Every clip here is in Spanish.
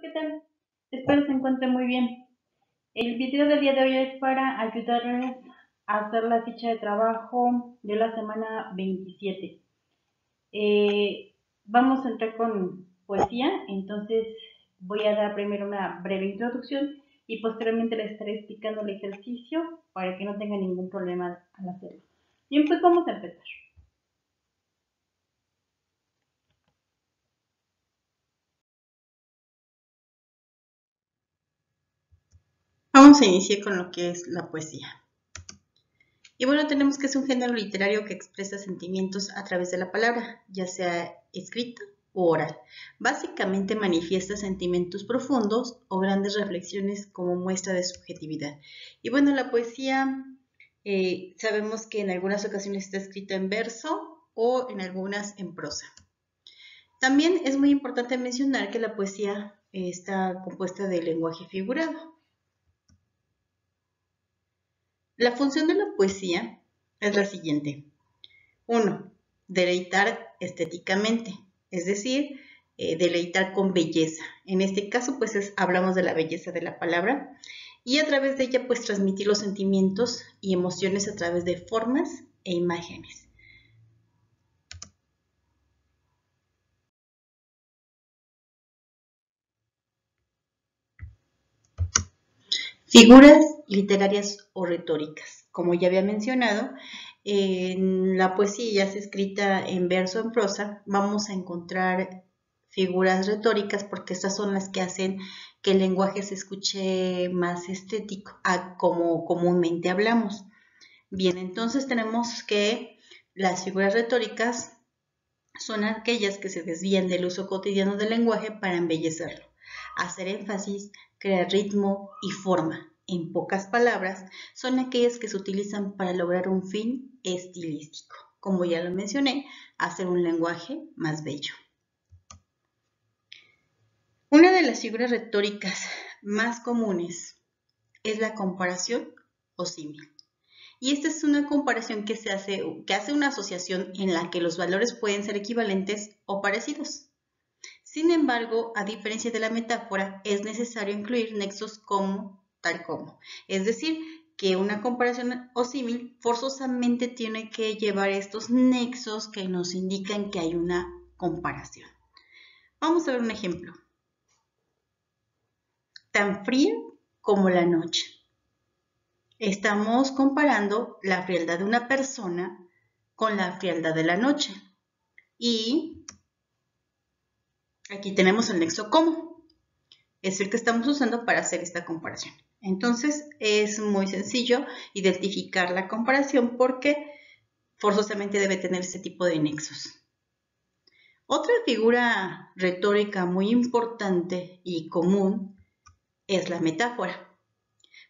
¿qué tal? Espero se encuentre muy bien. El video del día de hoy es para ayudarles a hacer la ficha de trabajo de la semana 27. Vamos a entrar con poesía, entonces voy a dar primero una breve introducción y posteriormente les estaré explicando el ejercicio para que no tengan ningún problema al hacerlo. Bien, pues vamos a empezar. Vamos a iniciar con lo que es la poesía. Y bueno, tenemos que es un género literario que expresa sentimientos a través de la palabra, ya sea escrita o oral. Básicamente manifiesta sentimientos profundos o grandes reflexiones como muestra de subjetividad. Y bueno, la poesía sabemos que en algunas ocasiones está escrita en verso o en algunas en prosa. También es muy importante mencionar que la poesía está compuesta de lenguaje figurado. La función de la poesía es la siguiente. 1. Deleitar estéticamente, es decir, deleitar con belleza. En este caso, pues hablamos de la belleza de la palabra y a través de ella, pues transmitir los sentimientos y emociones a través de formas e imágenes. Figuras literarias o retóricas. Como ya había mencionado, en la poesía, ya sea escrita en verso o en prosa, vamos a encontrar figuras retóricas porque estas son las que hacen que el lenguaje se escuche más estético a como comúnmente hablamos. Bien, entonces tenemos que las figuras retóricas son aquellas que se desvían del uso cotidiano del lenguaje para embellecerlo, hacer énfasis, crear ritmo y forma. En pocas palabras, son aquellas que se utilizan para lograr un fin estilístico. Como ya lo mencioné, hacer un lenguaje más bello. Una de las figuras retóricas más comunes es la comparación o símil. Y esta es una comparación que hace una asociación en la que los valores pueden ser equivalentes o parecidos. Sin embargo, a diferencia de la metáfora, es necesario incluir nexos como, tal como. Es decir, que una comparación o símil forzosamente tiene que llevar estos nexos que nos indican que hay una comparación. Vamos a ver un ejemplo. Tan fría como la noche. Estamos comparando la frialdad de una persona con la frialdad de la noche. Y aquí tenemos el nexo como. Es el que estamos usando para hacer esta comparación. Entonces es muy sencillo identificar la comparación porque forzosamente debe tener este tipo de nexos. Otra figura retórica muy importante y común es la metáfora.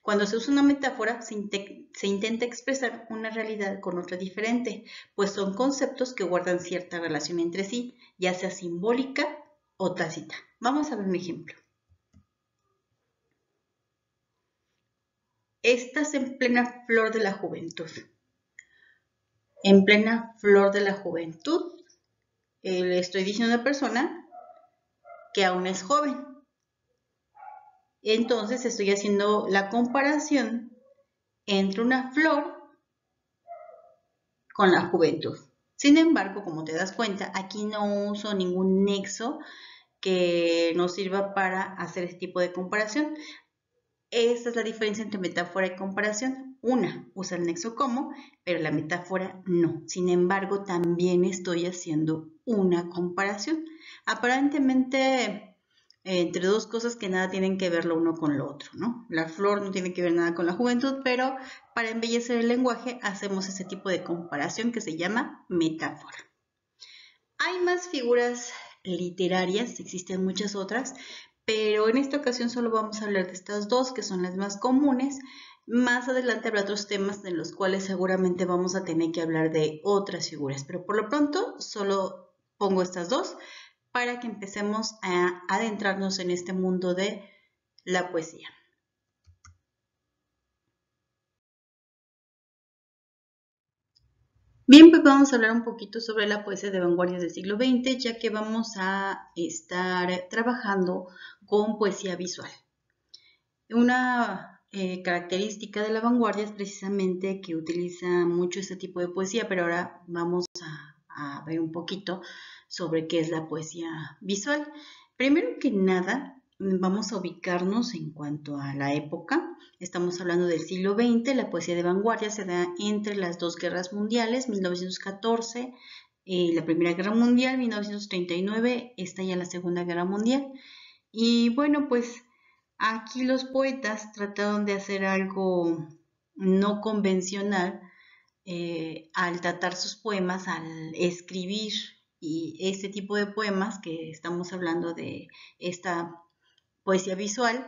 Cuando se usa una metáfora se intenta expresar una realidad con otra diferente, pues son conceptos que guardan cierta relación entre sí, ya sea simbólica o tácita. Vamos a ver un ejemplo. Estás en plena flor de la juventud. En plena flor de la juventud, le estoy diciendo a una persona que aún es joven. Entonces estoy haciendo la comparación entre una flor con la juventud. Sin embargo, como te das cuenta, aquí no uso ningún nexo que nos sirva para hacer este tipo de comparación. Esta es la diferencia entre metáfora y comparación. Una usa el nexo como, pero la metáfora no. Sin embargo, también estoy haciendo una comparación. Aparentemente, entre dos cosas que nada tienen que ver lo uno con lo otro, ¿no? La flor no tiene que ver nada con la juventud, pero para embellecer el lenguaje hacemos ese tipo de comparación que se llama metáfora. Hay más figuras literarias, existen muchas otras, pero en esta ocasión solo vamos a hablar de estas dos, que son las más comunes. Más adelante habrá otros temas en los cuales seguramente vamos a tener que hablar de otras figuras, pero por lo pronto solo pongo estas dos para que empecemos a adentrarnos en este mundo de la poesía. Bien, pues vamos a hablar un poquito sobre la poesía de vanguardia del siglo XX, ya que vamos a estar trabajando con poesía visual. Una característica de la vanguardia es precisamente que utiliza mucho este tipo de poesía, pero ahora vamos a ver un poquito sobre qué es la poesía visual. Primero que nada, vamos a ubicarnos en cuanto a la época. Estamos hablando del siglo XX. La poesía de vanguardia se da entre las dos guerras mundiales, 1914, la Primera Guerra Mundial, 1939, estalla la Segunda Guerra Mundial. Y bueno, pues aquí los poetas trataron de hacer algo no convencional al tratar sus poemas, al escribir y este tipo de poemas que estamos hablando de esta poesía visual,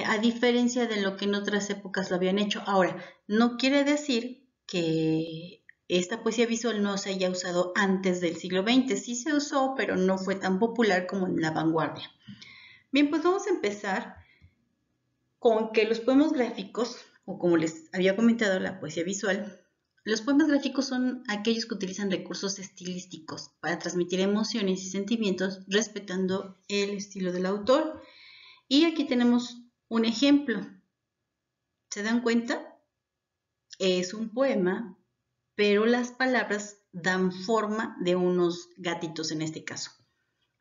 a diferencia de lo que en otras épocas lo habían hecho. Ahora, no quiere decir que esta poesía visual no se haya usado antes del siglo XX. Sí se usó, pero no fue tan popular como en la vanguardia. Bien, pues vamos a empezar con que los poemas gráficos, o como les había comentado, la poesía visual, los poemas gráficos son aquellos que utilizan recursos estilísticos para transmitir emociones y sentimientos respetando el estilo del autor. Y aquí tenemos un ejemplo. ¿Se dan cuenta? Es un poema, pero las palabras dan forma de unos gatitos en este caso.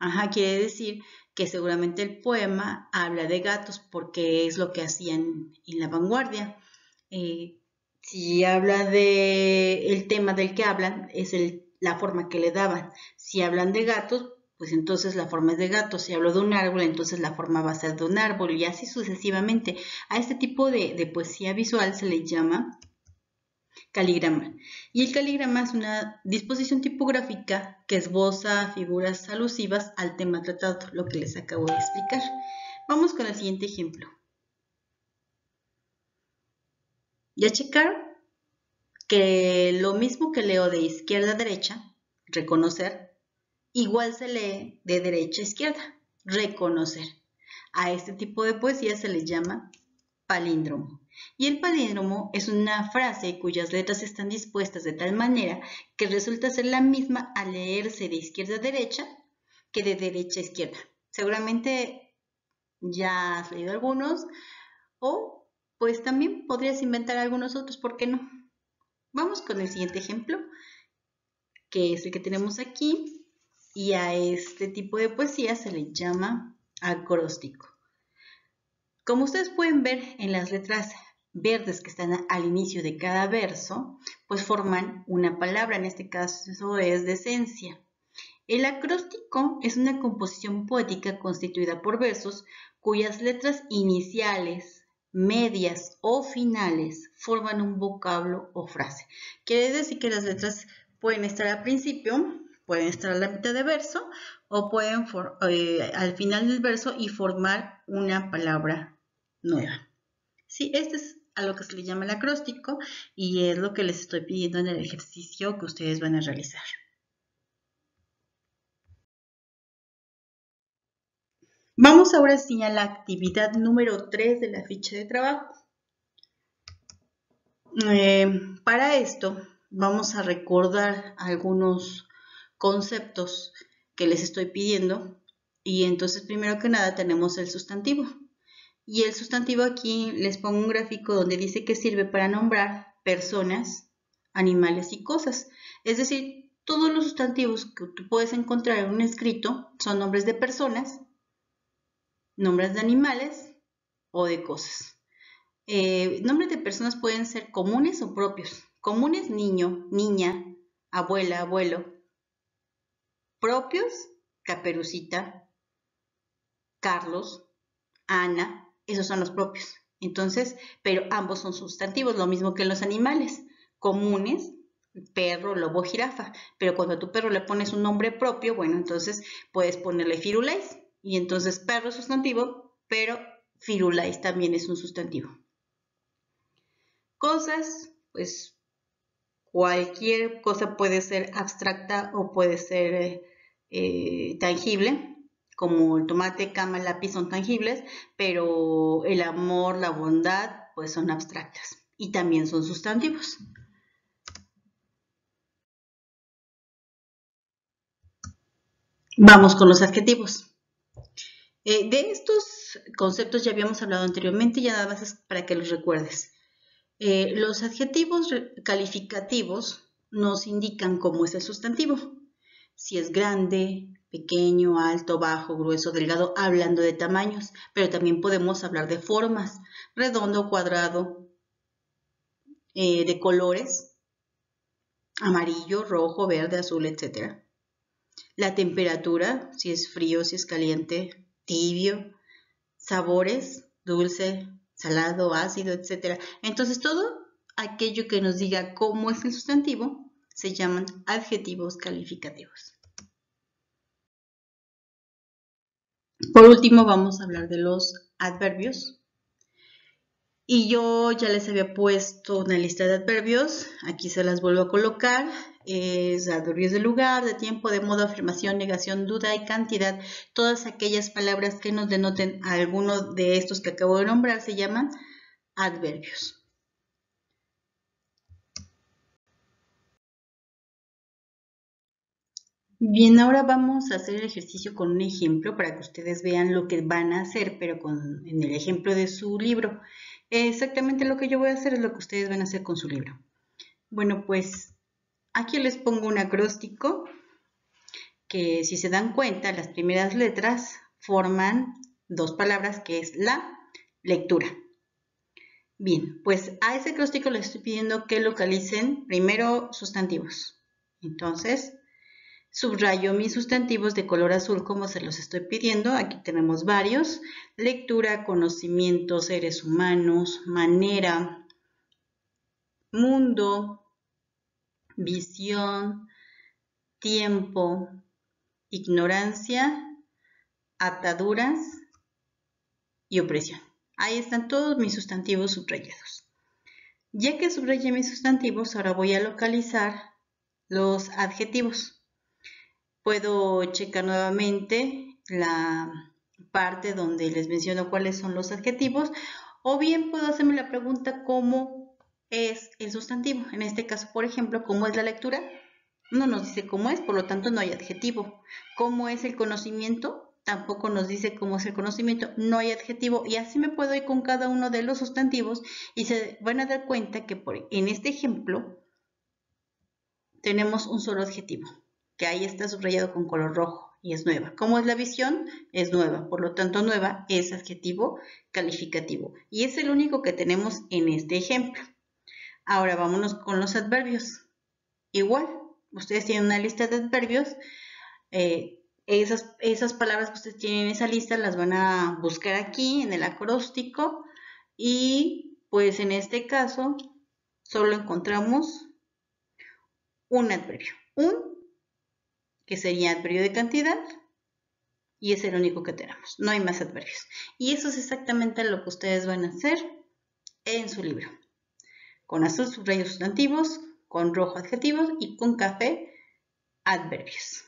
Ajá, quiere decir que seguramente el poema habla de gatos porque es lo que hacían en la vanguardia. Si habla de el tema del que hablan, es la forma que le daban. Si hablan de gatos, pues entonces la forma es de gato. Si hablo de un árbol, entonces la forma va a ser de un árbol y así sucesivamente. A este tipo de poesía visual se le llama caligrama. Y el caligrama es una disposición tipográfica que esboza figuras alusivas al tema tratado, lo que les acabo de explicar. Vamos con el siguiente ejemplo. ¿Ya checaron? Que lo mismo que leo de izquierda a derecha, reconocer, igual se lee de derecha a izquierda, reconocer. A este tipo de poesía se le llama palíndromo. Y el palíndromo es una frase cuyas letras están dispuestas de tal manera que resulta ser la misma al leerse de izquierda a derecha que de derecha a izquierda. Seguramente ya has leído algunos o pues también podrías inventar algunos otros, ¿por qué no? Vamos con el siguiente ejemplo, que es el que tenemos aquí, y a este tipo de poesía se le llama acróstico. Como ustedes pueden ver en las letras verdes que están al inicio de cada verso, pues forman una palabra, en este caso es decencia. El acróstico es una composición poética constituida por versos cuyas letras iniciales, medias o finales forman un vocablo o frase. Quiere decir que las letras pueden estar al principio, pueden estar a la mitad de verso o pueden al final del verso y formar una palabra nueva. Sí, este es a lo que se le llama el acróstico y es lo que les estoy pidiendo en el ejercicio que ustedes van a realizar. Vamos ahora sí a la actividad número 3 de la ficha de trabajo. Para esto vamos a recordar algunos conceptos que les estoy pidiendo y entonces primero que nada tenemos el sustantivo. Y el sustantivo aquí les pongo un gráfico donde dice que sirve para nombrar personas, animales y cosas. Es decir, todos los sustantivos que tú puedes encontrar en un escrito son nombres de personas, nombres de animales o de cosas. Nombres de personas pueden ser comunes o propios. Comunes, niño, niña, abuela, abuelo. Propios, Caperucita, Carlos, Ana, esos son los propios. Entonces, pero ambos son sustantivos, lo mismo que en los animales. Comunes, perro, lobo, jirafa. Pero cuando a tu perro le pones un nombre propio, bueno, entonces puedes ponerle Firulais. Y entonces perro es sustantivo, pero Firulais también es un sustantivo. Cosas, pues cualquier cosa puede ser abstracta o puede ser tangible, como el tomate, cama, lápiz son tangibles, pero el amor, la bondad, pues son abstractas y también son sustantivos. Vamos con los adjetivos. De estos conceptos ya habíamos hablado anteriormente, ya nada más es para que los recuerdes. Los adjetivos calificativos nos indican cómo es el sustantivo. Si es grande, pequeño, alto, bajo, grueso, delgado, hablando de tamaños, pero también podemos hablar de formas, redondo, cuadrado, de colores, amarillo, rojo, verde, azul, etc. La temperatura, si es frío, si es caliente, tibio, sabores, dulce, salado, ácido, etc. Entonces, todo aquello que nos diga cómo es el sustantivo se llaman adjetivos calificativos. Por último, vamos a hablar de los adverbios. Y yo ya les había puesto una lista de adverbios, aquí se las vuelvo a colocar, es adverbios de lugar, de tiempo, de modo, afirmación, negación, duda y cantidad. Todas aquellas palabras que nos denoten a alguno de estos que acabo de nombrar se llaman adverbios. Bien, ahora vamos a hacer el ejercicio con un ejemplo para que ustedes vean lo que van a hacer, pero en el ejemplo de su libro. Exactamente lo que yo voy a hacer es lo que ustedes van a hacer con su libro. Bueno, pues aquí les pongo un acróstico que, si se dan cuenta, las primeras letras forman dos palabras que es la lectura. Bien, pues a ese acróstico les estoy pidiendo que localicen primero sustantivos. Entonces, subrayo mis sustantivos de color azul como se los estoy pidiendo. Aquí tenemos varios. Lectura, conocimiento, seres humanos, manera, mundo, visión, tiempo, ignorancia, ataduras y opresión. Ahí están todos mis sustantivos subrayados. Ya que subrayé mis sustantivos, ahora voy a localizar los adjetivos. Puedo checar nuevamente la parte donde les menciono cuáles son los adjetivos, o bien puedo hacerme la pregunta cómo es el sustantivo. En este caso, por ejemplo, ¿cómo es la lectura? No nos dice cómo es, por lo tanto no hay adjetivo. ¿Cómo es el conocimiento? Tampoco nos dice cómo es el conocimiento, no hay adjetivo. Y así me puedo ir con cada uno de los sustantivos y se van a dar cuenta que en este ejemplo tenemos un solo adjetivo, que ahí está subrayado con color rojo y es nueva. ¿Cómo es la visión? Es nueva, por lo tanto nueva es adjetivo calificativo y es el único que tenemos en este ejemplo. Ahora vámonos con los adverbios. Igual, ustedes tienen una lista de adverbios, esas palabras que ustedes tienen en esa lista las van a buscar aquí en el acróstico y pues en este caso solo encontramos un adverbio, que sería adverbio de cantidad, y es el único que tenemos, no hay más adverbios. Y eso es exactamente lo que ustedes van a hacer en su libro. Con azul subrayo sustantivos, con rojo adjetivos y con café adverbios.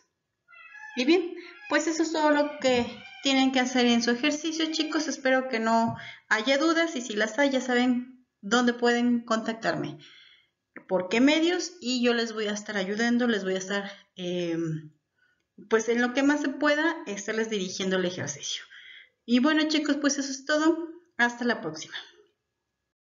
Y bien, pues eso es todo lo que tienen que hacer en su ejercicio, chicos. Espero que no haya dudas y si las hay ya saben dónde pueden contactarme, por qué medios, y yo les voy a estar ayudando, les voy a estar pues en lo que más se pueda estarles dirigiendo el ejercicio. Y bueno, chicos, pues eso es todo. Hasta la próxima.